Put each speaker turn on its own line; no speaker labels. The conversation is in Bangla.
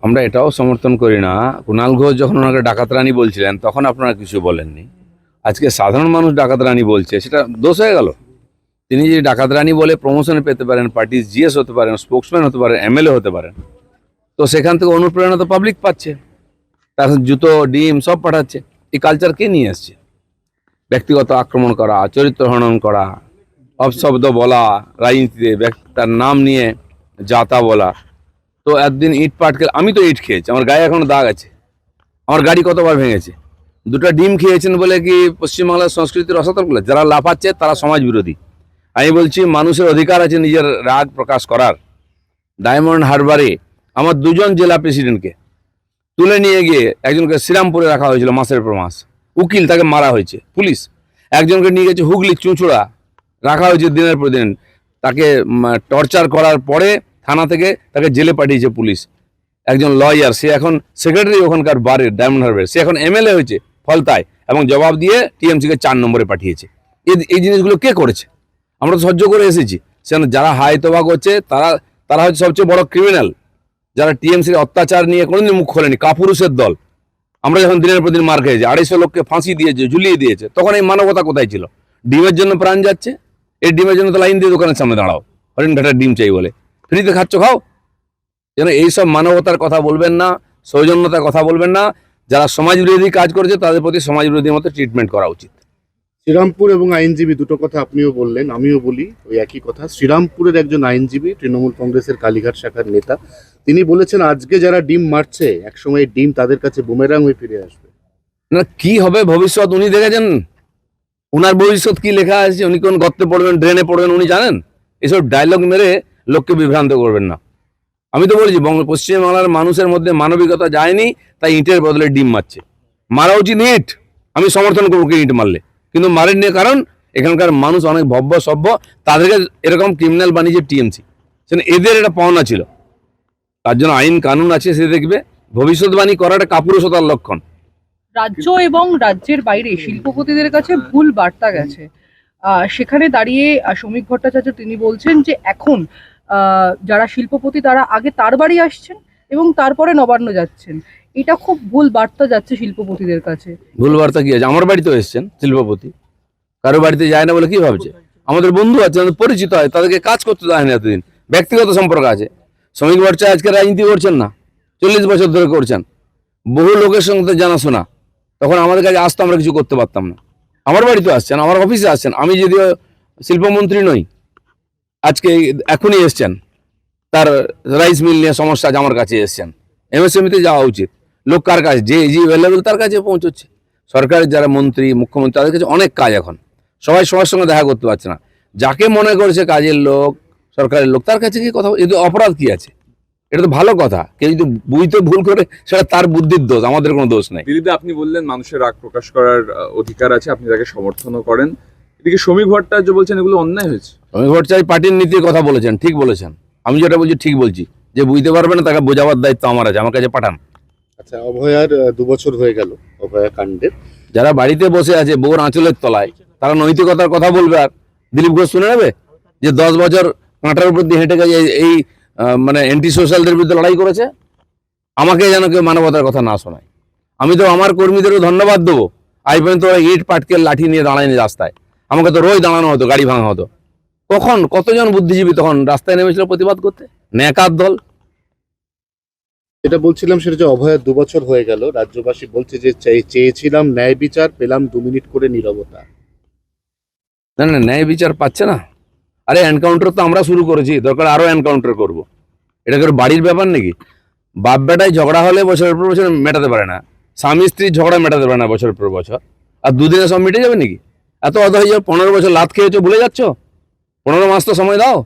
আমরা এটাও সমর্থন করি না। কুণাল ঘোষ যখন ওনাকে ডাকাত রানী বলছিলেন তখন আপনারা কিছু বলেননি। আজকে সাধারণ মানুষ ডাকাত রানী বলছে, সেটা দোষ হয়ে গেল। তিনি যদি ডাকাত রানী বলে প্রমোশন পেতে পারেন, পার্টির জিএস হতে পারেন, স্পোক্সম্যান হতে পারেন, এমএলএ হতে পারেন, তো সেখান থেকে অনুপ্রেরণা তো পাবলিক পাচ্ছে, তার জুতো ডিম সব পাঠাচ্ছে। এই কালচার কে নিয়ে আসছে? ব্যক্তিগত আক্রমণ করা, চরিত্র হনন করা, অপশব্দ বলা, রাজনীতিতে তার নাম নিয়ে যাতা বলা। তো একদিন ইট পাটকেল, আমি তো ইট খেয়েছি, আমার গায়ে এখনো দাগ আছে, আমার গাড়ি কতবার ভেঙেছে। দুটো ডিম খেয়েছেন বলে কি পশ্চিমবাংলার সংস্কৃতির অসতর্ক? যারা লাফাচ্ছে তারা সমাজ বিরোধী। আমি বলছি মানুষের অধিকার আছে নিজের রাগ প্রকাশ করার। ডায়মন্ড হারবারে আমার দুজন জেলা প্রেসিডেন্টকে তুলে নিয়ে গিয়ে একজনকে শ্রীরামপুরে রাখা হয়েছিল মাসের পর মাস, উকিল, তাকে মারা হয়েছে পুলিশ। একজনকে নিয়ে গেছে হুগলি চুঁচুড়া, রাখা হয়েছে দিনের পর দিন, তাকে টর্চার করার পরে থানা থেকে তাকে জেলে পাঠিয়েছে পুলিশ। একজন লয়ার, সে এখন সেক্রেটারি ওখানকার বারের ডায়মন্ড হারবারের, সে এখন এমএলএ হয়েছে ফলতায়, এবং জবাব দিয়ে টিএমসিকে 4 নম্বরে পাঠিয়েছে। এই জিনিসগুলো কে করেছে? আমরা তো সহ্য করে এসেছি। সেখানে যারা হাই তোবা করছে তারা তারা হচ্ছে সবচেয়ে বড় ক্রিমিনাল, যারা টিএমসির অত্যাচার নিয়ে কোনোদিন মুখ খোলেনি, কাপুরুষের দল। আমরা যখন দিনের পর দিন মার খেয়েছি, 250 লোককে ফাঁসি দিয়েছে, ঝুলিয়ে দিয়েছে, তখন এই মানবতা কোথায় ছিল? ডিমের জন্য প্রাণ যাচ্ছে, এই ডিমের জন্য তো লাইন দিয়ে দোকানের সামনে দাঁড়াও, হরিণঘাটার ডিম চাই বলে। ফ্রিতে খাচ্ছ, খাও। যেন এইসব মানবতার কথা বলবেন না, সৌজন্যতার কথা বলবেন না। যারা সমাজ বিরোধী কাজ করেছে তাদের প্রতি সমাজ বিরোধীর মতো ট্রিটমেন্ট করা উচিত।
শ্রীরামপুর এবং আইনজীবী, দুটো কথা আপনিও বললেন, আমিও বলি ওই একই কথা। শ্রীরামপুরের একজন আইনজীবী, তৃণমূল কংগ্রেসের কালীঘাট শাখার নেতা, তিনি বলেছেন আজকে যারা ডিম মারছে একসময় এই ডিম তাদের কাছে বুমেরাং হয়ে ফিরে আসবে।
না, কি হবে ভবিষ্যৎ উনি দেখেছেন? উনার ভবিষ্যৎ কি লেখা আছে? উনি কোন গর্তে পড়বেন, ড্রেনে পড়বেন উনি জানেন? এসব ডায়লগ মেরে লোককে বিভ্রান্ত করবেন না। আমি তো বলেছি পশ্চিমবাংলার মানুষের মধ্যে মানবিকতা যায়নি, তাই ইটের বদলে ডিম মারছে। মারা উচিত ইট, আমি সমর্থন করবো ইট মারলে, কিন্তু মারেননি, কারণ এখানকার মানুষ অনেক ভব্য সভ্য, তাদেরকে এরকম ক্রিমিনাল বানিয়েছে টিএমসি। সেখানে এদের এটা পাওনা ছিল, তার জন্য আইন কানুন আছে, সে দেখবে। ভবিষ্যৎবাণী করাটা কাপুরুষতার লক্ষণ।
রাজ্য এবং রাজ্যের বাইরে শিল্পপতিদের কাছে ভুল বার্তা গেছে। সেখানে দাঁড়িয়ে শ্রমিক ভট্টাচার্য তিনি বলছেন যে এখন যারা শিল্পপতি তারা আগে তার বাড়ি আসছেন এবং তারপরে নবান্ন যাচ্ছেন। এটা খুব ভুল বার্তা যাচ্ছে শিল্পপতিদের কাছে।
ভুল বার্তা কি আছে? আমার বাড়িতেও এসছেন শিল্পপতি, কারো বাড়িতে যায় না বলে কি ভাবছে? আমাদের বন্ধু আছে, আমাদের পরিচিত হয়, তাদেরকে কাজ করতে দেয় না এতদিন, ব্যক্তিগত সম্পর্ক আছে। শ্রমিক ভট্টাচার্য আজকে রাজনীতি করছেন না, 40 বছর ধরে করছেন, বহু লোকের সঙ্গে জানাশোনা। তখন আমাদের কাছে আসতো, আমরা কিছু করতে পারতাম না। আমার বাড়িতে আসছেন, আমার অফিসে আসছেন, আমি যদিও শিল্পমন্ত্রী নই, আজকে এখনই এসছেন, তার রাইস মিল নিয়ে সমস্যা আছে, আমার কাছে এসছেন। এমএসএমইতে যাওয়া উচিত। লোক কার কাছে যে অ্যাভেলেবেল তার কাছে পৌঁছচ্ছে। সরকারের যারা মন্ত্রী, মুখ্যমন্ত্রী, তাদের কাছে অনেক কাজ এখন, সবাই সবার সঙ্গে দেখা করতে পারছে না। যাকে মনে করছে কাজের লোক, সরকারের লোক, তার কাছে কি কথা? এতে অপরাধ কি আছে? এটা তো ভালো কথা। কেউ যদি বুঝতে ভুল করে সেটা তার বুদ্ধির দোষ, আমাদের কোনো দোষ নাই।
দিদিদা, আপনি বললেন মানুষের রাগ প্রকাশ করার অধিকার আছে, আপনি তাকে সমর্থনও করেন। এদিকে শ্রমিক ভট্টাচার্য বলছেন এগুলো অন্যায় হয়েছে।
শ্রমিক ভট্টাচার্য পার্টির নীতির কথা বলেছেন, ঠিক বলেছেন। আমি যেটা বলছি ঠিক বলছি, যে বুঝতে পারবে না তাকে বোঝাবার দায়িত্ব আমার আছে, আমার কাছে পাঠান।
আচ্ছা, অভয়ার 2 বছর হয়ে গেল অভয়া কাণ্ডের।
যারা বাড়িতে বসে আছে বউর আঁচলের তলায়, তারা নৈতিকতার কথা বলবে, আর দিলীপ ঘোষ শুনে নেবে যে 10 বছর কাঁটার উপর দিয়ে হেঁটে গেছে, এই মানে অ্যান্টি সোশ্যালদের বিরুদ্ধে লড়াই করেছে। আমাকে যেন কেউ মানবতার কথা না শোনায়। আমি তো আমার কর্মীদেরও ধন্যবাদ দেবো, আজ পর্যন্ত ওরা ইট পাটকেল লাঠি নিয়ে দাঁড়ায়নি রাস্তায়। আমাকে তো রোজ দাঁড়ানো হতো, গাড়ি ভাঙা হতো। কতজন বুদ্ধিজীবী তখন রাস্তায় নেমেছিল প্রতিবাদ করতে? ন্যাকার দল।
যেটা বলছিলাম সেটা যে অভয়ার 2 বছর হয়ে গেল, রাজ্যবাসী বলছে যে চেয়েছিলাম ন্যায় বিচার, পেলাম 2 মিনিট করে নীরবতা।
না না, ন্যায় বিচার পাচ্ছে না। আরে এনকাউন্টার তো আমরা শুরু করেছি, দরকার আরো এনকাউন্টার করব। এটা করে বাড়ির ব্যাপার নাকি? বাপ বেটায় ঝগড়া হলে বছরের পর বছর মেটাতে পারে না, স্বামী স্ত্রীর ঝগড়া মেটাতে পারে না বছরের পর বছর, আর দুদিনে সব মিটে যাবে নাকি? এত অত হয়ে যাবে? 15 বছর লাত খেয়েছো, ভুলে যাচ্ছ? 15 মাস তো সময় দাও।